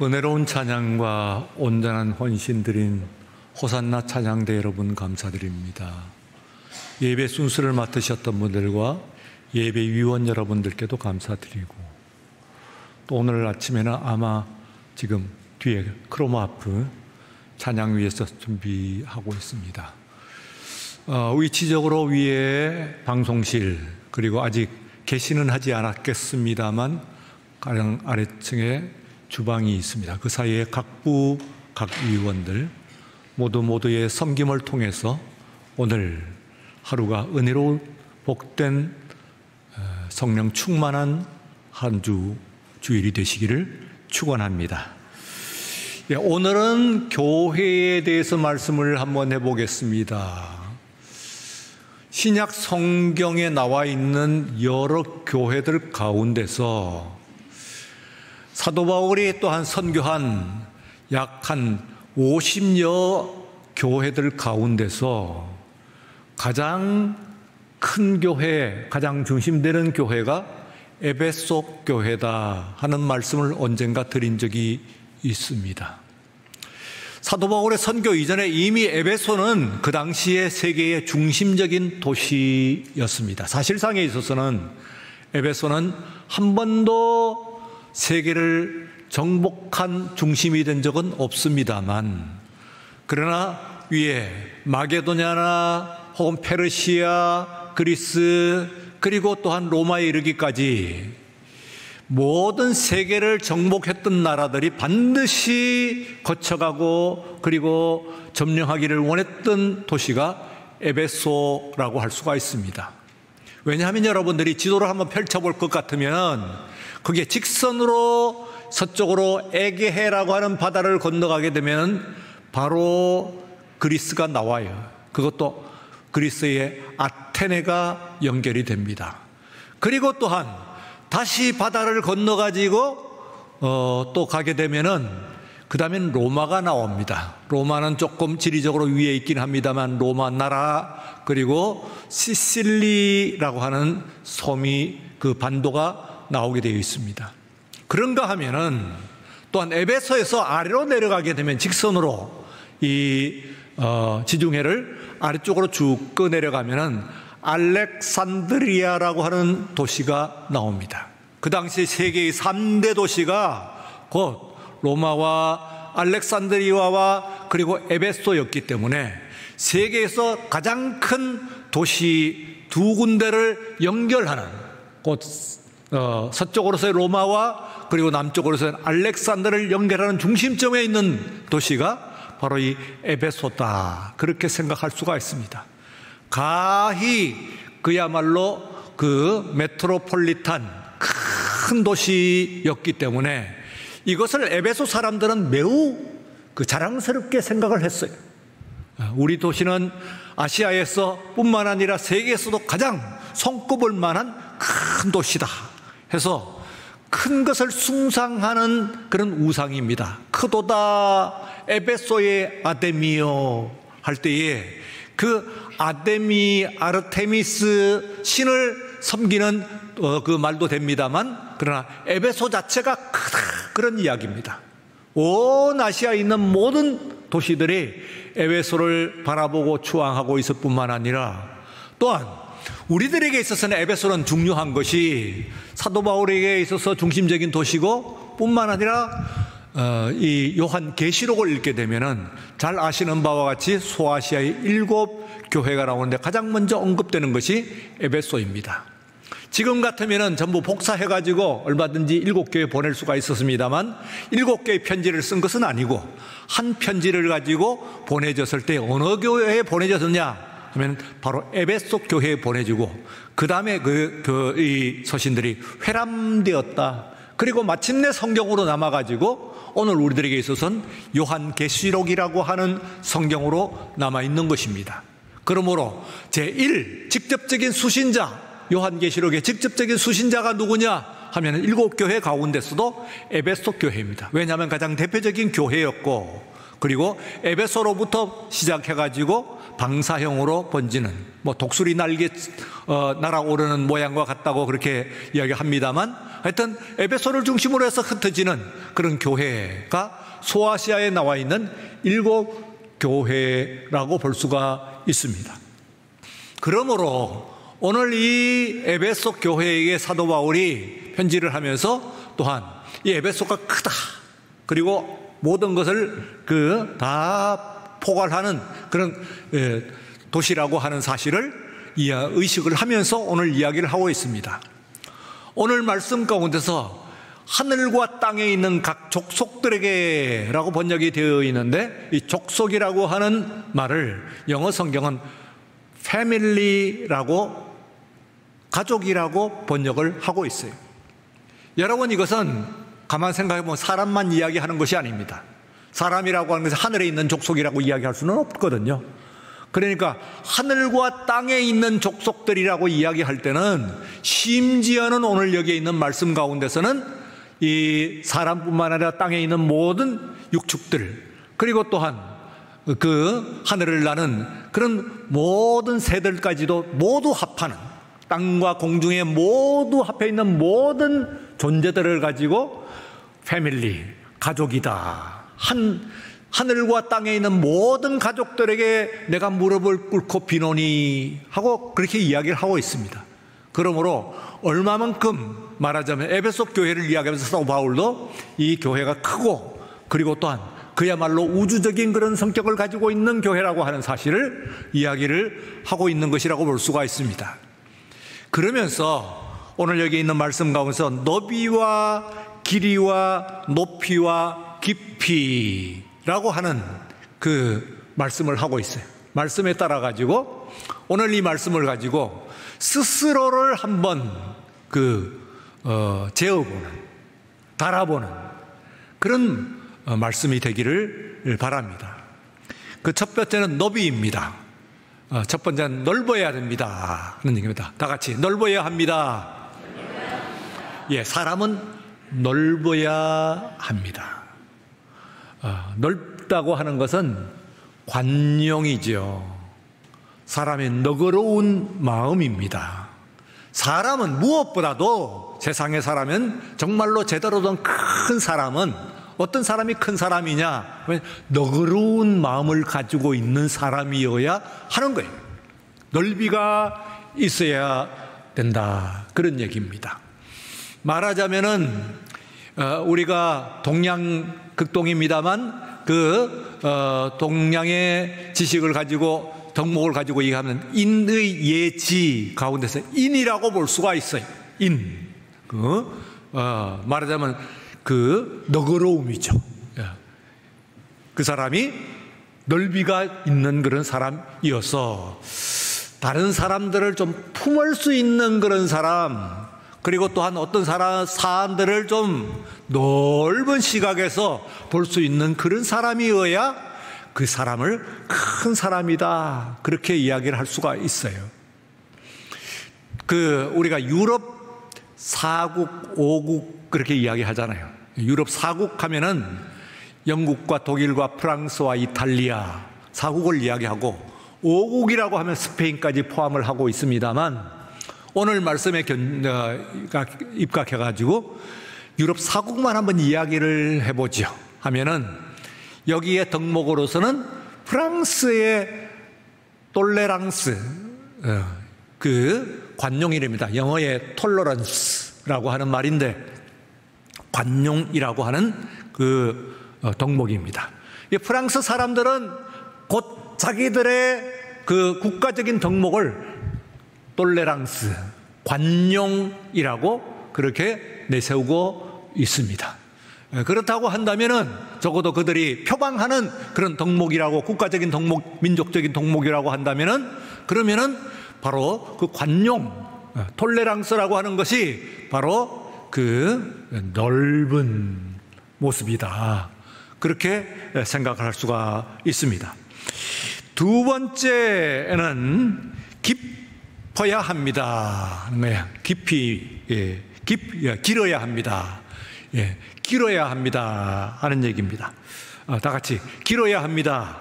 은혜로운 찬양과 온전한 헌신 드린 호산나 찬양대 여러분 감사드립니다. 예배 순서를 맡으셨던 분들과 예배 위원 여러분들께도 감사드리고, 또 오늘 아침에는 아마 지금 뒤에 크로마프 찬양위에서 준비하고 있습니다. 위치적으로 위에 방송실, 그리고 아직 개시는 하지 않았겠습니다만 가장 아래층에 주방이 있습니다. 그 사이에 각부, 각 위원들 모두의 섬김을 통해서 오늘 하루가 은혜로 복된 성령 충만한 한 주일이 되시기를 축원합니다. 오늘은 교회에 대해서 말씀을 한번 해보겠습니다. 신약 성경에 나와 있는 여러 교회들 가운데서 사도 바울이 또한 선교한 약 한 50여 교회들 가운데서 가장 큰 교회, 가장 중심되는 교회가 에베소 교회다 하는 말씀을 언젠가 드린 적이 있습니다. 사도 바울의 선교 이전에 이미 에베소는 그 당시에 세계의 중심적인 도시였습니다. 사실상에 있어서는 에베소는 한 번도 세계를 정복한 중심이 된 적은 없습니다만, 그러나 위에 마게도냐나 혹은 페르시아, 그리스, 그리고 또한 로마에 이르기까지 모든 세계를 정복했던 나라들이 반드시 거쳐가고 그리고 점령하기를 원했던 도시가 에베소라고 할 수가 있습니다. 왜냐하면 여러분들이 지도를 한번 펼쳐볼 것 같으면 그게 직선으로 서쪽으로 에게해라고 하는 바다를 건너가게 되면 바로 그리스가 나와요. 그것도 그리스의 아테네가 연결이 됩니다. 그리고 또한 다시 바다를 건너가지고 또 가게 되면은 그 다음엔 로마가 나옵니다. 로마는 조금 지리적으로 위에 있긴 합니다만 로마 나라, 그리고 시실리라고 하는 섬이, 그 반도가 나오게 되어 있습니다. 그런가 하면은 또한 에베소에서 아래로 내려가게 되면 직선으로 이 지중해를 아래쪽으로 쭉 내려가면은 알렉산드리아라고 하는 도시가 나옵니다. 그 당시 세계의 3대 도시가 곧 로마와 알렉산드리아와 그리고 에베소였기 때문에 세계에서 가장 큰 도시 두 군데를 연결하는, 곧 서쪽으로서의 로마와 그리고 남쪽으로서의 알렉산드를 연결하는 중심점에 있는 도시가 바로 이 에베소다, 그렇게 생각할 수가 있습니다. 가히 그야말로 그 메트로폴리탄 큰 도시였기 때문에 이것을 에베소 사람들은 매우 자랑스럽게 생각을 했어요. 우리 도시는 아시아에서 뿐만 아니라 세계에서도 가장 손꼽을 만한 큰 도시다 해서 큰 것을 숭상하는 그런 우상입니다. 크도다 에베소의 아데미요 할 때에 그 아르테미스 신을 섬기는 그 말도 됩니다만, 그러나 에베소 자체가 크다, 그런 이야기입니다. 온 아시아에 있는 모든 도시들이 에베소를 바라보고 추앙하고 있을 뿐만 아니라, 또한 우리들에게 있어서는 에베소는 중요한 것이 사도 바울에게 있어서 중심적인 도시고, 뿐만 아니라 이 요한 계시록을 읽게 되면은 잘 아시는 바와 같이 소아시아의 7 교회가 나오는데 가장 먼저 언급되는 것이 에베소입니다. 지금 같으면은 전부 복사해가지고 얼마든지 7교회 보낼 수가 있었습니다만 7개의 편지를 쓴 것은 아니고 한 편지를 가지고 보내졌을 때 어느 교회에 보내졌느냐 하면 바로 에베소 교회에 보내주고, 그 다음에 이 서신들이 회람되었다. 그리고 마침내 성경으로 남아가지고 오늘 우리들에게 있어서는 요한계시록이라고 하는 성경으로 남아있는 것입니다. 그러므로 제1 직접적인 수신자, 요한계시록의 직접적인 수신자가 누구냐 하면 7교회 가운데서도 에베소 교회입니다. 왜냐하면 가장 대표적인 교회였고, 그리고 에베소로부터 시작해가지고 방사형으로 번지는, 독수리 날개 날아오르는 모양과 같다고 그렇게 이야기합니다만 하여튼 에베소를 중심으로 해서 흩어지는 그런 교회가 소아시아에 나와 있는 7교회라고 볼 수가 있습니다. 그러므로 오늘 이 에베소 교회에게 사도 바울이 편지를 하면서 또한 이 에베소가 크다, 그리고 모든 것을 다 포괄하는 그런 도시라고 하는 사실을 의식을 하면서 오늘 이야기를 하고 있습니다. 오늘 말씀 가운데서 하늘과 땅에 있는 각 족속들에게 라고 번역이 되어 있는데, 이 족속이라고 하는 말을 영어 성경은 패밀리라고, 가족이라고 번역을 하고 있어요. 여러분, 이것은 가만 생각해보면 사람만 이야기하는 것이 아닙니다. 사람이라고 하는 것은 하늘에 있는 족속이라고 이야기할 수는 없거든요. 그러니까 하늘과 땅에 있는 족속들이라고 이야기할 때는, 심지어는 오늘 여기에 있는 말씀 가운데서는 이 사람뿐만 아니라 땅에 있는 모든 육축들, 그리고 또한 그 하늘을 나는 그런 모든 새들까지도 모두 합하는, 땅과 공중에 모두 합해 있는 모든 존재들을 가지고 패밀리, 가족이다, 하늘과 땅에 있는 모든 가족들에게 내가 무릎을 꿇고 비노니 하고 그렇게 이야기를 하고 있습니다. 그러므로 얼마만큼 말하자면 에베소 교회를 이야기하면서 사도 바울도 이 교회가 크고, 그리고 또한 그야말로 우주적인 그런 성격을 가지고 있는 교회라고 하는 사실을 이야기를 하고 있는 것이라고 볼 수가 있습니다. 그러면서 오늘 여기 있는 말씀 가운데서 너비와 길이와 높이와 깊이라고 하는 그 말씀을 하고 있어요. 말씀에 따라 가지고 오늘 이 말씀을 가지고 스스로를 한번 재어보는, 달아보는 그런 말씀이 되기를 바랍니다. 그 첫 번째는 너비입니다. 첫 번째는 넓어야 됩니다 하는 얘기입니다. 다 같이 넓어야 합니다. 예, 사람은 넓어야 합니다. 넓다고 하는 것은 관용이죠. 사람의 너그러운 마음입니다. 사람은 무엇보다도, 세상에 사람은 정말로 제대로 된 큰 사람은, 어떤 사람이 큰 사람이냐, 너그러운 마음을 가지고 있는 사람이어야 하는 거예요. 넓이가 있어야 된다, 그런 얘기입니다. 말하자면은 우리가 동양극동입니다만 동양의 지식을 가지고, 덕목을 가지고 얘기하면 인의 예지 가운데서 인이라고 볼 수가 있어요. 말하자면 너그러움이죠. 그 사람이 넓이가 있는 그런 사람이어서 다른 사람들을 좀 품을 수 있는 그런 사람, 그리고 또한 어떤 사람들을 좀 넓은 시각에서 볼 수 있는 그런 사람이어야 그 사람을 큰 사람이다, 그렇게 이야기를 할 수가 있어요. 우리가 유럽 4국, 5국 그렇게 이야기하잖아요. 유럽 4국 하면은 영국과 독일과 프랑스와 이탈리아 4국을 이야기하고, 5국이라고 하면 스페인까지 포함을 하고 있습니다만, 오늘 말씀에 입각해가지고 유럽 4국만 한번 이야기를 해보죠 하면은, 여기에 덕목으로서는 프랑스의 톨레랑스, 관용이랍니다. 영어의 톨러런스라고 하는 말인데, 관용이라고 하는 덕목입니다. 프랑스 사람들은 곧 자기들의 국가적인 덕목을 톨레랑스, 관용이라고 그렇게 내세우고 있습니다. 그렇다고 한다면은 적어도 그들이 표방하는 그런 덕목이라고, 국가적인 덕목, 민족적인 덕목이라고 한다면은, 그러면은 바로 관용, 톨레랑스라고 하는 것이 바로 넓은 모습이다, 그렇게 생각을 할 수가 있습니다. 두 번째는 깊어야 합니다. 길어야 합니다. 길어야 합니다 하는 얘기입니다. 다 같이 길어야 합니다.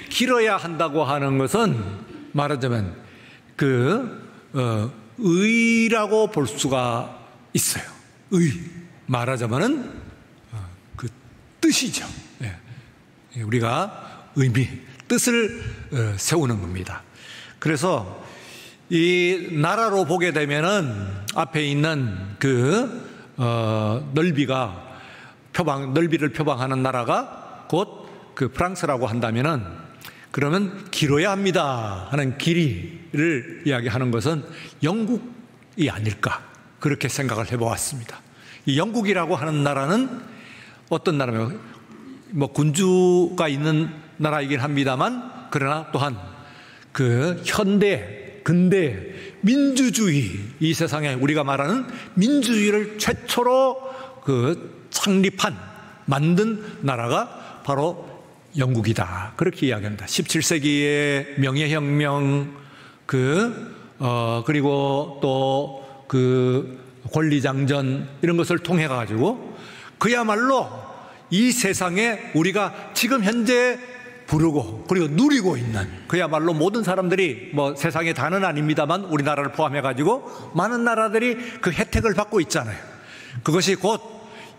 길어야 한다고 하는 것은 말하자면 의라고 볼 수가 있어요. 의. 말하자면은 그 뜻이죠. 예. 우리가 의미, 뜻을 세우는 겁니다. 그래서 이 나라로 보게 되면은 앞에 있는 그 넓이를 표방하는 나라가 곧 그 프랑스라고 한다면은 그러면 길어야 합니다 하는 길이를 이야기하는 것은 영국이 아닐까 그렇게 생각을 해보았습니다. 이 영국이라고 하는 나라는 어떤 나라면 뭐 군주가 있는 나라이긴 합니다만 그러나 또한 그 근대 민주주의, 이 세상에 우리가 말하는 민주주의를 최초로 만든 나라가 바로 영국이다. 그렇게 이야기합니다. 17세기의 명예혁명, 그리고 또 권리장전, 이런 것을 통해가지고 그야말로 이 세상에 우리가 지금 현재 부르고 그리고 누리고 있는 그야말로 모든 사람들이 뭐 세상의 다는 아닙니다만 우리나라를 포함해가지고 많은 나라들이 그 혜택을 받고 있잖아요. 그것이 곧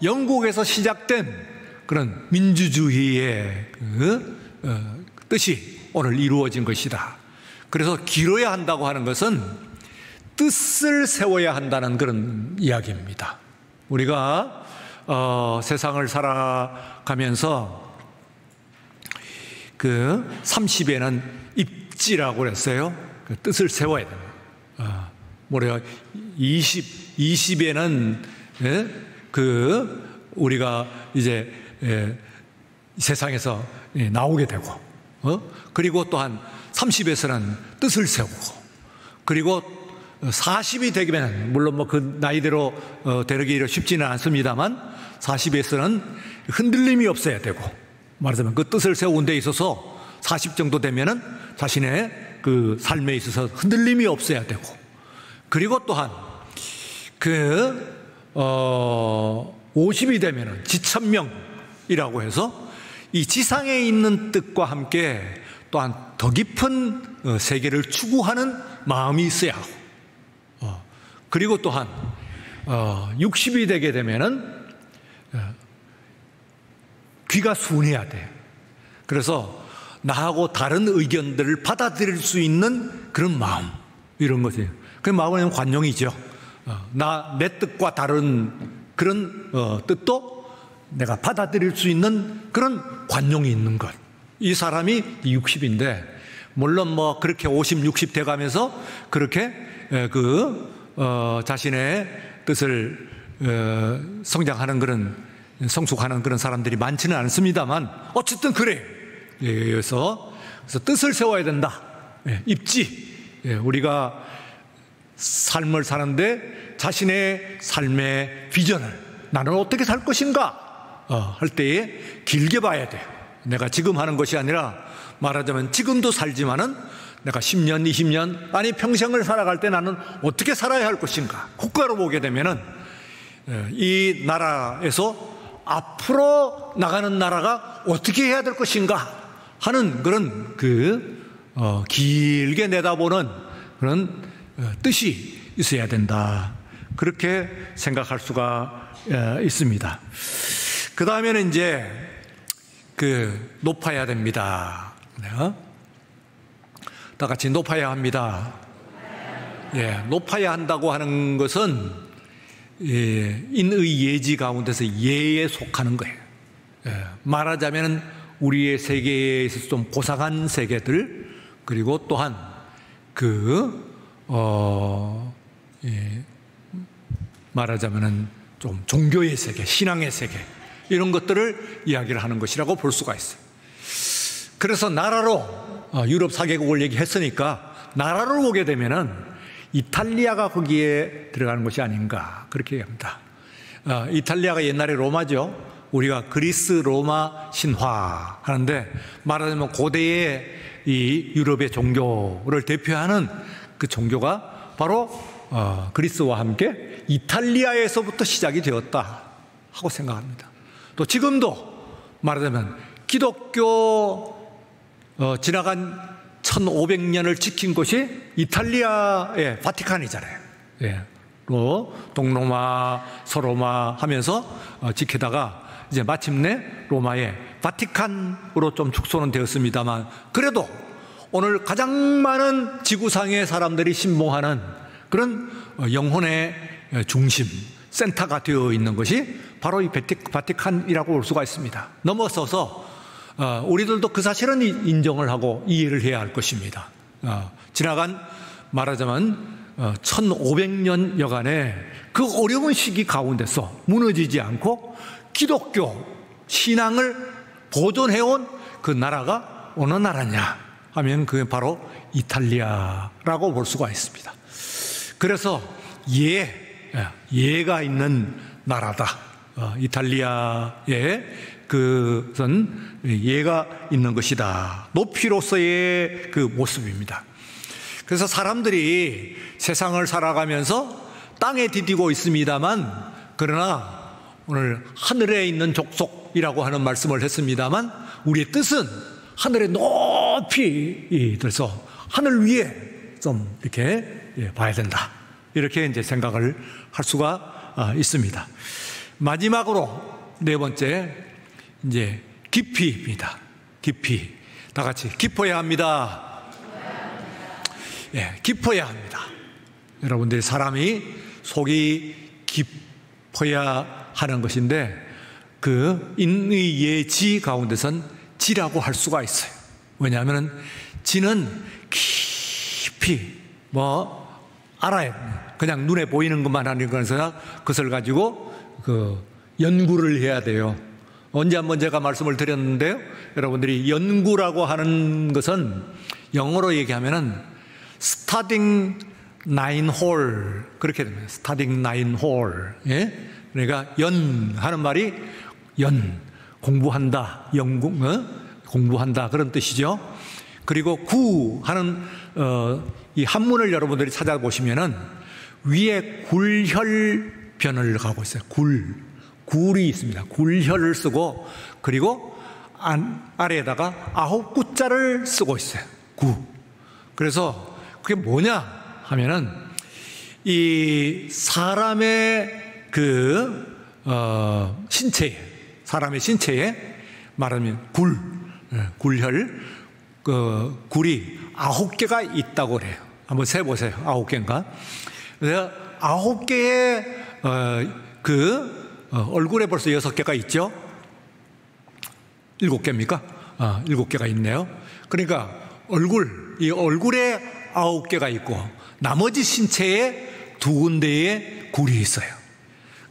영국에서 시작된 그런 민주주의의 뜻이 오늘 이루어진 것이다. 그래서 길어야 한다고 하는 것은 뜻을 세워야 한다는 그런 이야기입니다. 우리가 세상을 살아가면서 30에는 입지라고 그랬어요. 그 뜻을 세워야 됩니다. 20에는 우리가 이제 세상에서 나오게 되고, 그리고 또한 30에서는 뜻을 세우고, 그리고 40이 되면 물론 뭐 그 나이대로 되기가 쉽지는 않습니다만 40에서는 흔들림이 없어야 되고, 말하자면 그 뜻을 세운 데 있어서 40 정도 되면은 자신의 그 삶에 있어서 흔들림이 없어야 되고, 그리고 또한 50이 되면은 지천명이라고 해서 이 지상에 있는 뜻과 함께 또한 더 깊은 세계를 추구하는 마음이 있어야 하고, 그리고 또한 60이 되게 되면은 귀가 순해야 돼요. 그래서 나하고 다른 의견들을 받아들일 수 있는 그런 마음, 이런 것이에요. 그 마음은 관용이죠. 내 뜻과 다른 그런 뜻도 내가 받아들일 수 있는 그런 관용이 있는 것. 이 사람이 60인데 물론 뭐 그렇게 50, 60 돼가면서 그렇게 자신의 뜻을 성장하는 그런 성숙하는 그런 사람들이 많지는 않습니다만 어쨌든 그래. 그래서 뜻을 세워야 된다. 입지. 우리가 삶을 사는데 자신의 삶의 비전을 나는 어떻게 살 것인가 할 때에 길게 봐야 돼요. 내가 지금 하는 것이 아니라 말하자면 지금도 살지만은 내가 10년, 20년, 아니 평생을 살아갈 때 나는 어떻게 살아야 할 것인가. 국가로 보게 되면은 이 나라에서 앞으로 나가는 나라가 어떻게 해야 될 것인가 하는 그런 길게 내다보는 그런 뜻이 있어야 된다. 그렇게 생각할 수가 있습니다. 그 다음에는 이제 높아야 됩니다. 다 같이 높아야 합니다. 높아야 한다고 하는 것은 인의 예지 가운데서 예에 속하는 거예요. 말하자면 우리의 세계에 있어서 좀 고상한 세계들, 그리고 또한 말하자면 좀 종교의 세계, 신앙의 세계, 이런 것들을 이야기를 하는 것이라고 볼 수가 있어요. 그래서 나라로 유럽 4개국을 얘기했으니까 나라로 오게 되면은 이탈리아가 거기에 들어가는 것이 아닌가 그렇게 얘기합니다. 이탈리아가 옛날에 로마죠. 우리가 그리스 로마 신화 하는데 말하자면 고대의 이 유럽의 종교를 대표하는 그 종교가 바로 그리스와 함께 이탈리아에서부터 시작이 되었다 하고 생각합니다. 또 지금도 말하자면 기독교 지나간 1500년을 지킨 곳이 이탈리아의 바티칸이잖아요. 예. 또 동로마, 서로마 하면서 지키다가 이제 마침내 로마의 바티칸으로 좀 축소는 되었습니다만, 그래도 오늘 가장 많은 지구상의 사람들이 신봉하는 그런 영혼의 중심, 센터가 되어 있는 것이 바로 이 바티칸이라고 볼 수가 있습니다. 넘어서서 우리들도 그 사실은 인정을 하고 이해를 해야 할 것입니다. 지나간 말하자면 1500년 여간의 그 어려운 시기 가운데서 무너지지 않고 기독교 신앙을 보존해온 그 나라가 어느 나라냐 하면 그게 바로 이탈리아라고 볼 수가 있습니다. 그래서 예가 있는 나라다. 이탈리아의 그것은 예가 있는 것이다. 높이로서의 그 모습입니다. 그래서 사람들이 세상을 살아가면서 땅에 디디고 있습니다만, 그러나 오늘 하늘에 있는 족속이라고 하는 말씀을 했습니다만, 우리의 뜻은 하늘에 높이 들어서 하늘 위에 좀 이렇게 봐야 된다. 이렇게 이제 생각을 할 수가 있습니다. 마지막으로 네 번째, 이제 깊이입니다. 깊이. 다 같이 깊어야 합니다. 예, 깊어야 합니다. 여러분들, 사람이 속이 깊어야 하는 것인데, 그 인의 예지 가운데선 지라고 할 수가 있어요. 왜냐하면 지는 깊이 알아야 돼요. 그냥 눈에 보이는 것만 하는 것은 그것을 가지고 연구를 해야 돼요. 언제 한번 제가 말씀을 드렸는데요, 여러분들이 연구라고 하는 것은 영어로 얘기하면은 studying 9 hole, 그렇게 됩니다. studying 9 hole. 예? 그러니까 하는 말이 공부한다, 공부한다, 그런 뜻이죠. 그리고 구 하는 이 한문을 여러분들이 찾아보시면은 위에 굴혈변을 가고 있어요. 굴이 있습니다. 굴혈을 쓰고, 그리고 아래에다가 9구자를 쓰고 있어요. 구. 그래서 그게 뭐냐 하면은 이 사람의 사람의 신체에 말하면 굴혈, 굴이 9개가 있다고 그래요. 한번 세보세요. 9개인가? 그래서 9개의 얼굴에 벌써 6개가 있죠? 7개입니까? 7개가 있네요. 그러니까 이 얼굴에 9개가 있고, 나머지 신체에 2군데의 굴이 있어요.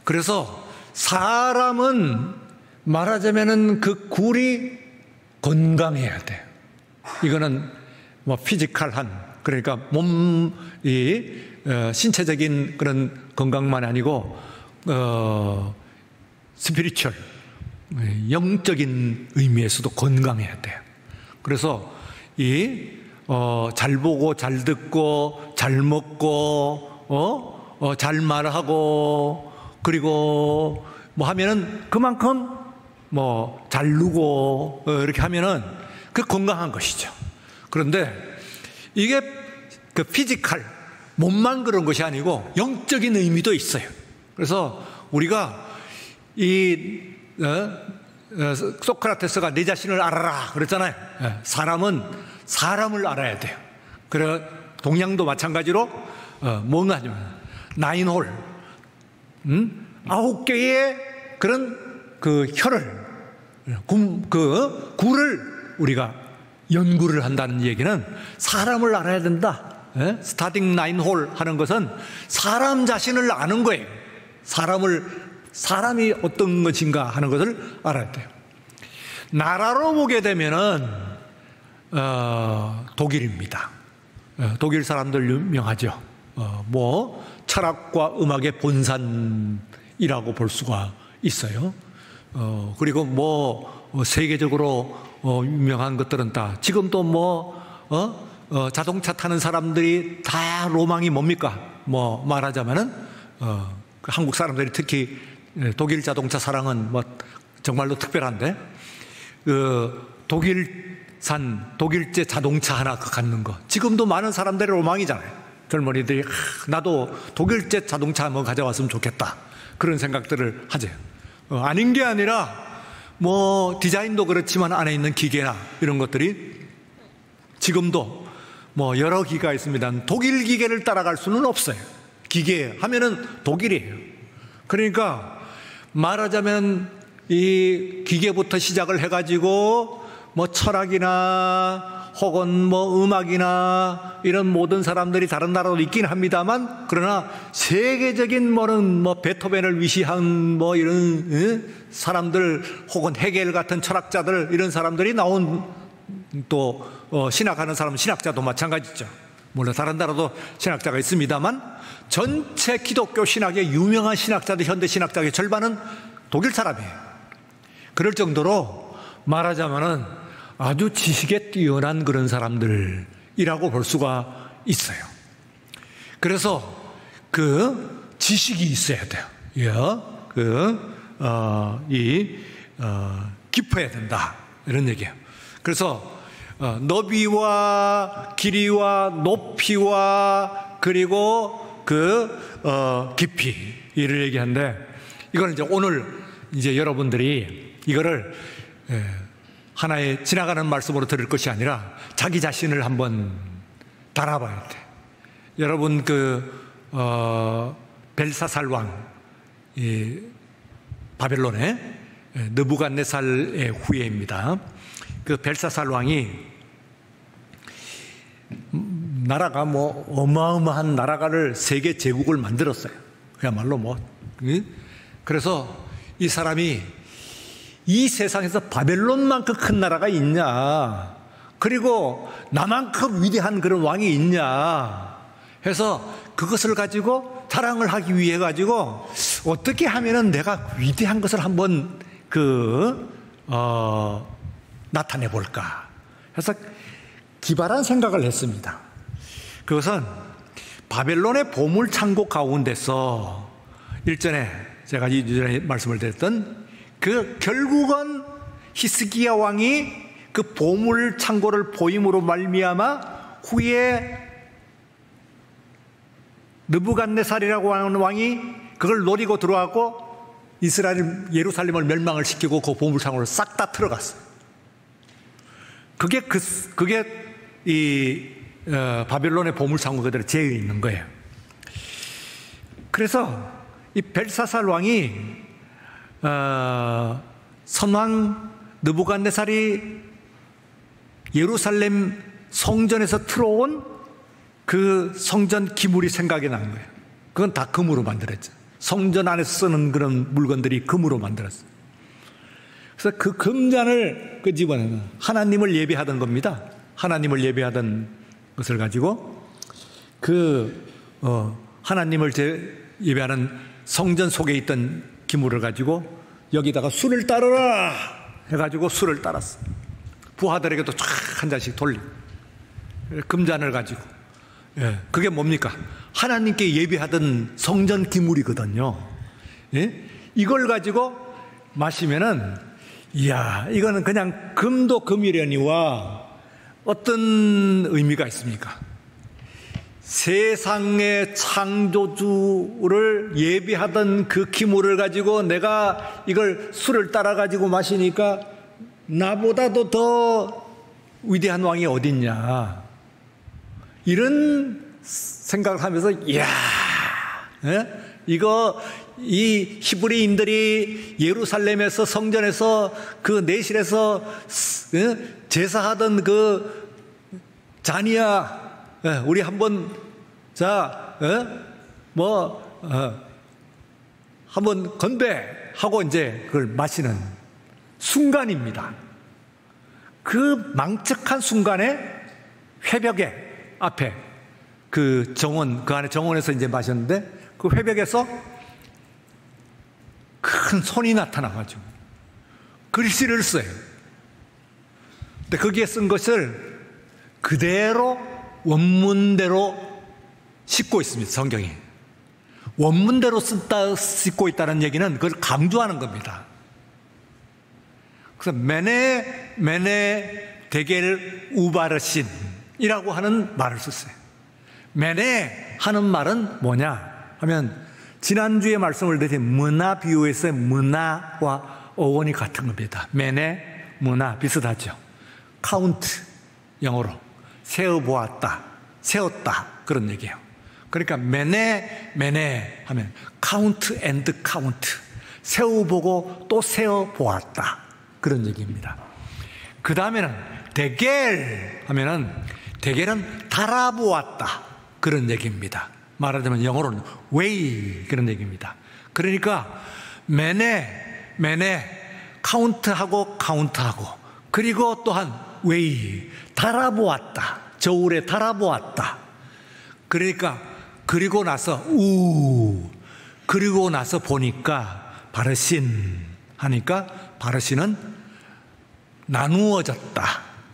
그래서 사람은 말하자면은 그 굴이 건강해야 돼요. 이거는 피지컬한, 그러니까 신체적인 그런 건강만 아니고, 스피리추얼, 영적인 의미에서도 건강해야 돼요. 그래서 잘 보고, 잘 듣고, 잘 먹고, 잘 말하고, 그리고 하면은 그만큼 잘 누고, 이렇게 하면은 그 건강한 것이죠. 그런데 이게 그 피지컬, 몸만 그런 것이 아니고 영적인 의미도 있어요. 그래서 우리가 소크라테스가 내 자신을 알아라 그랬잖아요. 사람은 사람을 알아야 돼요. 그래, 동양도 마찬가지로 뭔가 하냐면 9홀, 9개의 그런 혈을, 굴을 우리가 연구를 한다는 얘기는 사람을 알아야 된다. 스타딩 9홀 하는 것은 사람 자신을 아는 거예요. 사람이 어떤 것인가 하는 것을 알아야 돼요. 나라로 보게 되면은 독일입니다. 독일 사람들 유명하죠. 철학과 음악의 본산이라고 볼 수가 있어요. 그리고 세계적으로 유명한 것들은 다 지금도 자동차 타는 사람들이 다 로망이 뭡니까? 말하자면은 한국 사람들이 특히 독일 자동차 사랑은 정말로 특별한데, 독일제 자동차 하나 갖는 거 지금도 많은 사람들의 로망이잖아요. 젊은이들이 나도 독일제 자동차 한번 가져왔으면 좋겠다, 그런 생각들을 하죠. 아닌 게 아니라 뭐 디자인도 그렇지만 안에 있는 기계나 이런 것들이 지금도 뭐 여러 기계가 있습니다. 독일 기계를 따라갈 수는 없어요. 기계 하면은 독일이에요. 그러니까 말하자면 이 기계부터 시작을 해가지고 뭐 철학이나 혹은 뭐 음악이나 이런 모든 사람들이 다른 나라도 있긴 합니다만, 그러나 세계적인 뭐 베토벤을 위시한 뭐 이런 사람들, 혹은 헤겔 같은 철학자들, 이런 사람들이 나온 또 신학하는 사람은 신학자도 마찬가지죠. 물론 다른 나라도 신학자가 있습니다만 전체 기독교 신학의 유명한 신학자들, 현대 신학자의 절반은 독일 사람이에요. 그럴 정도로 말하자면은 아주 지식에 뛰어난 그런 사람들이라고 볼 수가 있어요. 그래서 그 지식이 있어야 돼요. 깊어야 된다, 이런 얘기예요. 그래서 너비와 길이와 높이와 그리고 깊이, 이를 얘기하는데, 이거는 이제 오늘 이제 여러분들이 이거를 하나의 지나가는 말씀으로 들을 것이 아니라 자기 자신을 한번 달아봐야 돼. 여러분 벨사살 왕, 바벨론의 느부갓네살의 후예입니다. 그 벨사살 왕이 나라가 뭐 어마어마한 나라를 세계 제국을 만들었어요. 그야말로 뭐. 그래서 이 사람이 이 세상에서 바벨론만큼 큰 나라가 있냐, 그리고 나만큼 위대한 그런 왕이 있냐 해서 그것을 가지고 자랑을 하기 위해 가지고 어떻게 하면은 내가 위대한 것을 한번 나타내 볼까 해서 기발한 생각을 했습니다. 그것은 바벨론의 보물 창고 가운데서 일전에 제가 이전에 말씀을 드렸던 결국은 히스기야 왕이 그 보물 창고를 보임으로 말미암아 후에 느부갓네살이라고 하는 왕이 그걸 노리고 들어와고 이스라엘 예루살렘을 멸망을 시키고 그 보물 창고를 싹 다 틀어갔어요. 그게 이 바벨론의 보물 창고 그대로 재해 있는 거예요. 그래서 이 벨사살 왕이 선왕 느부갓네살이 예루살렘 성전에서 틀어온 그 성전 기물이 생각이 나는 거예요. 그건 다 금으로 만들었죠. 성전 안에서 쓰는 그런 물건들이 금으로 만들었어요. 그래서 그 금잔을 집어내는, 하나님을 예배하던 겁니다. 하나님을 예배하던 것을 가지고 하나님을 예배하는 성전 속에 있던 기물을 가지고 여기다가 술을 따르라 해가지고 술을 따랐어. 부하들에게도 쫙 한 잔씩 돌리고, 금잔을 가지고. 그게 뭡니까? 하나님께 예배하던 성전 기물이거든요. 이걸 가지고 마시면은, 이야, 이거는 그냥 금도 금이려니와 어떤 의미가 있습니까? 세상의 창조주를 예배하던 그 기물을 가지고 내가 이걸 술을 따라 가지고 마시니까 나보다도 더 위대한 왕이 어딨냐, 이런 생각을 하면서, 이야, 이 히브리인들이 예루살렘에서 성전에서 그 내실에서 제사하던 그 잔이야, 우리 한번 한번 건배하고 이제 그걸 마시는 순간입니다. 그 망측한 순간에 회벽에 앞에 그 정원, 그 안에 정원에서 이제 마셨는데 그 회벽에서 큰 손이 나타나가지고 글씨를 써요. 근데 거기에 쓴 것을 그대로 원문대로 싣고 있습니다. 성경이 원문대로 싣고 있다는 얘기는 그걸 강조하는 겁니다. 그래서 메네 데겔 우바르신이라고 하는 말을 썼어요. 메네 하는 말은 뭐냐 하면 지난주에 말씀을 드린 문화 비유에서의 문화와 어원이 같은 겁니다. 메네, 문화 비슷하죠. 카운트, 영어로 세어보았다, 세웠다 그런 얘기예요. 그러니까 메네 하면 카운트 앤드 카운트, 세어보고 또 세어보았다 그런 얘기입니다. 그 다음에는 데겔 하면은 데겔은 달아보았다 그런 얘기입니다. 말하자면 영어로는 weigh 그런 얘기입니다. 그러니까 메네 카운트하고 그리고 또한 weigh 달아보았다, 저울에 달아보았다. 그러니까 그리고 나서 그리고 나서 보니까 바르신 하니까 바르신은 나누어졌다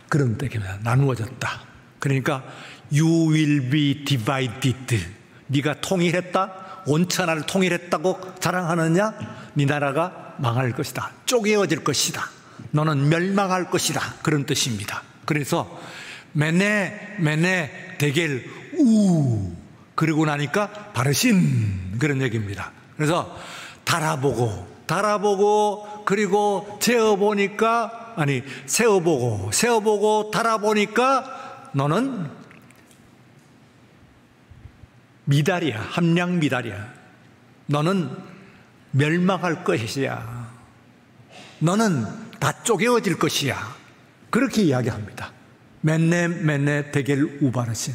그런 뜻입니다. 나누어졌다. 그러니까 you will be divided. 네가 통일했다, 온천하를 통일했다고 자랑하느냐? 네 나라가 망할 것이다, 쪼개어질 것이다, 너는 멸망할 것이다 그런 뜻입니다. 그래서 메네 데겔 그리고 나니까 바르신 그런 얘기입니다. 그래서 달아보고 그리고 세어보고 달아보니까 너는 미달이야, 함량 미달이야. 너는 멸망할 것이야. 너는 다 쪼개어질 것이야. 그렇게 이야기합니다. 맨네 데겔 우바르신.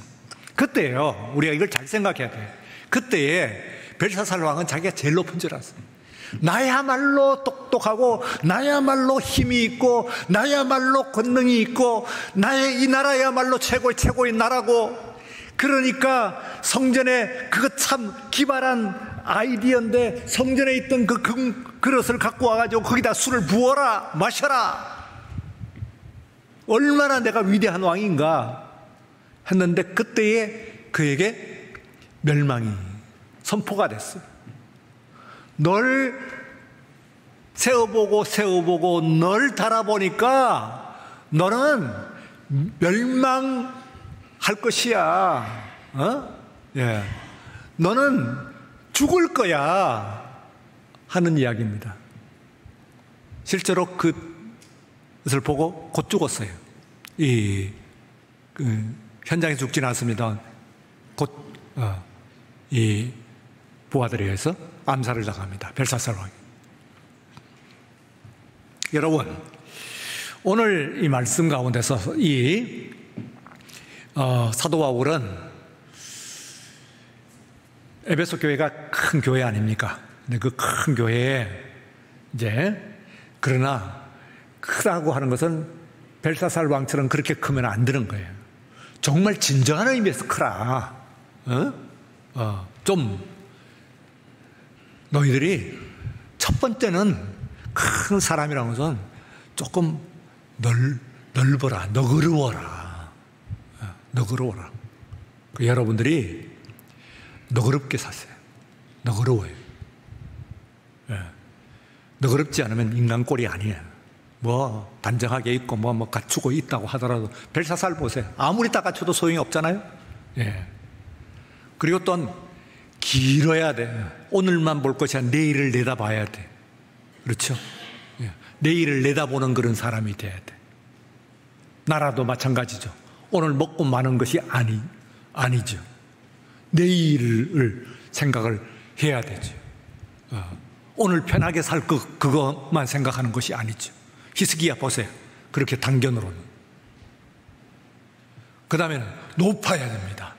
그때요, 우리가 이걸 잘 생각해야 돼. 그때에 벨사살 왕은 자기가 제일 높은 줄 알았어요. 나야말로 똑똑하고 나야말로 힘이 있고 나야말로 권능이 있고 나의 이 나라야말로 최고의 나라고. 그러니까 성전에 그거 참 기발한 아이디어인데 성전에 있던 그 그릇을 갖고 와가지고 거기다 술을 부어라, 마셔라. 얼마나 내가 위대한 왕인가 했는데 그때에 그에게 멸망이 선포가 됐어요. 널 세어보고 널 달아보니까 너는 멸망할 것이야. 예. 너는 죽을 거야 하는 이야기입니다. 실제로 그것을 보고 곧 죽었어요. 현장에 죽지는 않습니다. 곧 이 부하들에 의해서 암살을 당합니다. 벨사살 왕이. 여러분, 오늘 이 말씀 가운데서 사도 바울은 에베소 교회가 큰 교회 아닙니까? 근데 그 큰 교회에 그러나 크다고 하는 것은 벨사살 왕처럼 그렇게 크면 안 되는 거예요. 정말 진정한 의미에서 크라. 좀 너희들이 첫 번째는 큰 사람이라는 것은 조금 넓어라, 너그러워라. 여러분들이 너그럽게 사세요. 너그러워요. 너그럽지 않으면 인간 꼴이 아니에요. 뭐 단정하게 있고 뭐 갖추고 있다고 하더라도 벨사살 보세요. 아무리 다 갖춰도 소용이 없잖아요. 그리고 또 길어야 돼. 오늘만 볼 것이 아니라 내일을 내다봐야 돼. 그렇죠? 내일을 내다보는 그런 사람이 돼야 돼. 나라도 마찬가지죠. 오늘 먹고 마는 것이 아니죠. 내일을 생각을 해야 되죠. 오늘 편하게 살 그것만 생각하는 것이 아니죠. 히스기야 보세요. 그렇게 단견으로는. 그 다음에는 높아야 됩니다.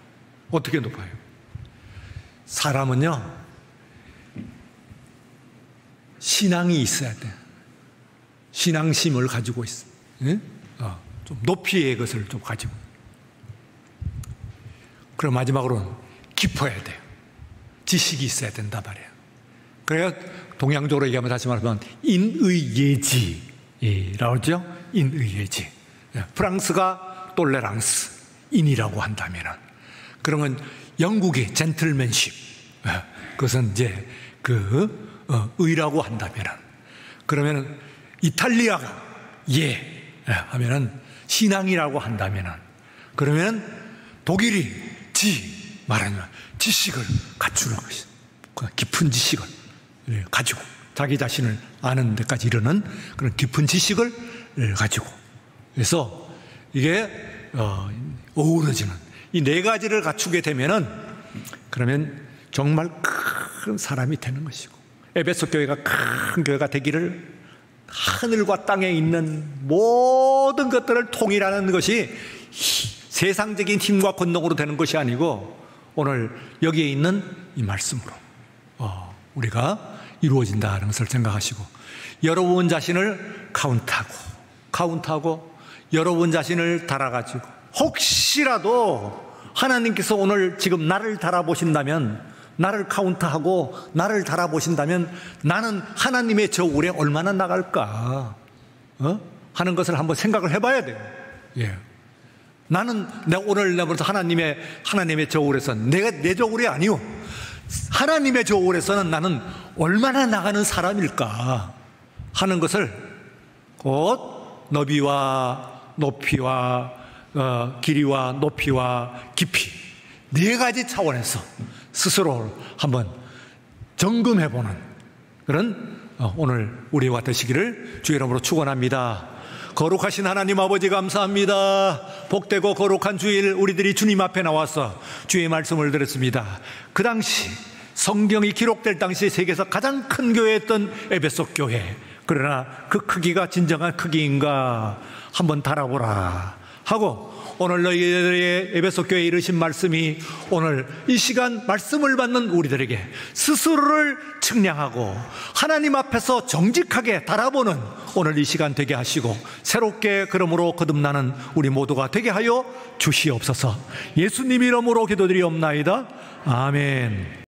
어떻게 높아요? 사람은요, 신앙이 있어야 돼. 신앙심을 가지고 있어. 좀 높이의 것을 좀 가지고. 그리고 마지막으로는 깊어야 돼요. 지식이 있어야 된단 말이에요. 그래야 동양적으로 얘기하면 다시 말하면 인의예지라고 하죠. 인의예지. 프랑스가 톨레랑스, 인이라고 한다면은, 그러면 영국의 젠틀맨십, 그것은 이제 의라고 한다면은, 그러면은 이탈리아가 하면은 신앙이라고 한다면은, 그러면 독일이 말하면 지식을 갖추는 것이, 깊은 지식을 가지고 자기 자신을 아는 데까지 이르는 그런 깊은 지식을 가지고, 그래서 이게 어우러지는 이 네 가지를 갖추게 되면은 그러면 정말 큰 사람이 되는 것이고, 에베소 교회가 큰 교회가 되기를 하늘과 땅에 있는 모든 것들을 통일하는 것이 세상적인 힘과 권능으로 되는 것이 아니고 오늘 여기에 있는 이 말씀으로 우리가 이루어진다는 것을 생각하시고, 여러분 자신을 카운트하고 여러분 자신을 달아가지고, 혹시라도 하나님께서 오늘 지금 나를 달아보신다면, 나를 카운트하고 나를 달아보신다면 나는 하나님의 저울에 얼마나 나갈까 하는 것을 한번 생각을 해봐야 돼요. 예. 나는 오늘 내버려서 하나님의 저울에서 내 저울이 아니요, 하나님의 저울에서는 나는 얼마나 나가는 사람일까 하는 것을 곧 너비와 높이와 길이와 높이와 깊이 네 가지 차원에서 스스로를 한번 점검해보는 그런 오늘 우리와 되시기를 주의 이름으로 축원합니다. 거룩하신 하나님 아버지 감사합니다. 복되고 거룩한 주일 우리들이 주님 앞에 나와서 주의 말씀을 들었습니다. 그 당시 성경이 기록될 당시 세계에서 가장 큰 교회였던 에베소 교회, 그러나 그 크기가 진정한 크기인가 한번 달아보라 하고, 오늘 너희들의 에베소 교회에 이르신 말씀이 오늘 이 시간 말씀을 받는 우리들에게 스스로를 측량하고 하나님 앞에서 정직하게 달아보는 오늘 이 시간 되게 하시고, 새롭게 그러므로 거듭나는 우리 모두가 되게 하여 주시옵소서. 예수님 이름으로 기도드리옵나이다. 아멘.